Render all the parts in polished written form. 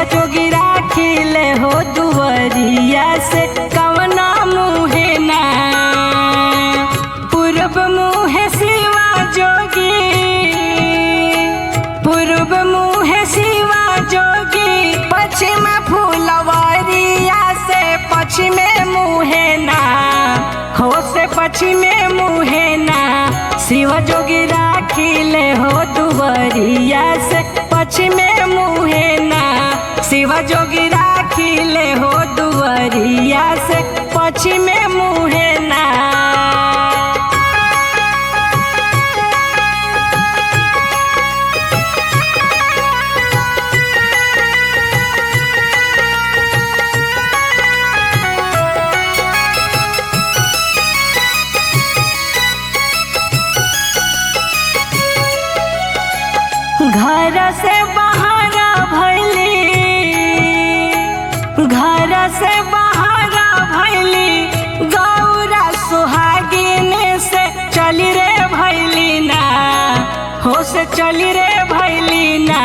जोगी राखिले हो दुवरिया से कवना मुहे ना। पूर्व मुहे शिवा जोगी, पूर्व मुहे शिवा जोगी, पश्चिम फूलवरिया से पश्चिमे मुहे ना, हो से पश्चिमे मुहे ना। शिव जोगी राखिले हो दुवरिया से पश्चिमे मुहे ना। शिव जोगी राखिले हो दुवरिया से पश्चिमे मुहे ना। घर से बाहर भैली, घर से बाहर भैली, गौरा सुहागिन से चली रे भैली ना, हो से चली रे भैली ना।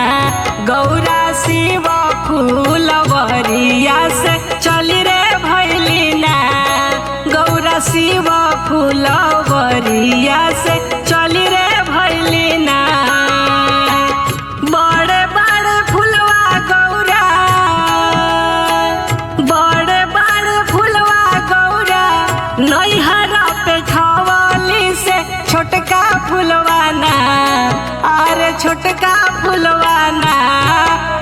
गौरा शिव फूलवरिया से चली रे भैली ना। गौरा शिव फूलवरिया से चली रे भैली ना। बड़े बड़े फुलवा गौरा, बड़े बड़े फुलवा गौरा, नैहरा पे छावली से छोटका फुलवाना, अरे छोटका फुलवाना।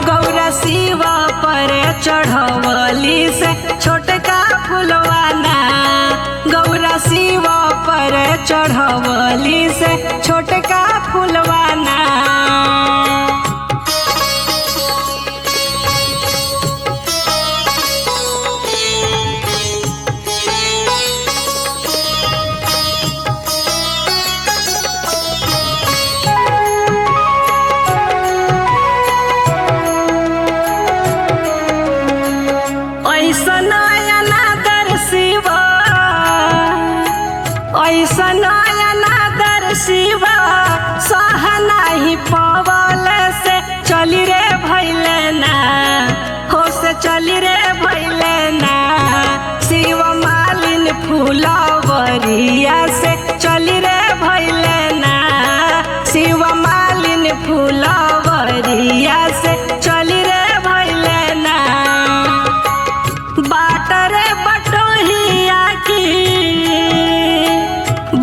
गौरा शिव पर चढ़वली से छोटका फुलवाना। गौरा शिव पर चढ़वली से छोटका फुलवाना। ऐसा नादर शिव सह नाही पवल से चली रे भैले ना, हो से चली रे भैले ना। शिव मालिन फूलवरिया से चली रे भैले ना। शिव मालिन फूलवरिया से चली रे भैले ना। बाटरे बटोहिया की,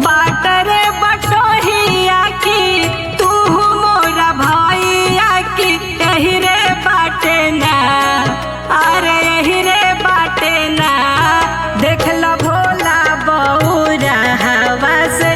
बाटरे बटोहिया की, तू मोरा भैया की, यही रे बाटे ना, अरे यही रे बाटे ना। देख लो भोला बौरा हवा से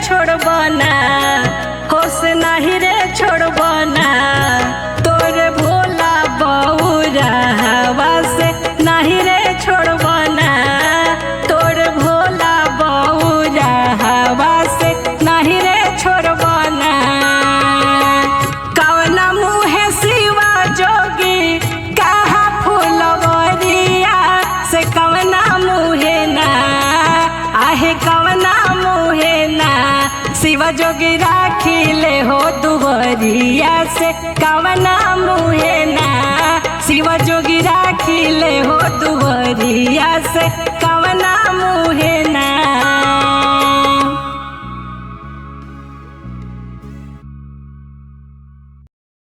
छोड़बना, होश नहीं रे छोड़बना, तोरे भोला बौरा हवा से नहीं रे छोड़बना, तोरे भोला बौरा हवा से नहीं रे छोड़बना। कवना मुहे शिवा जोगी कहा फुलवरिया से, कवना मुहे ना आहे कवना मुहे ना, शिवा जोगी राखी ले हो दुवरिया से, कवना मुहे ना, शिवा जोगी राखी ले हो दुवरिया से।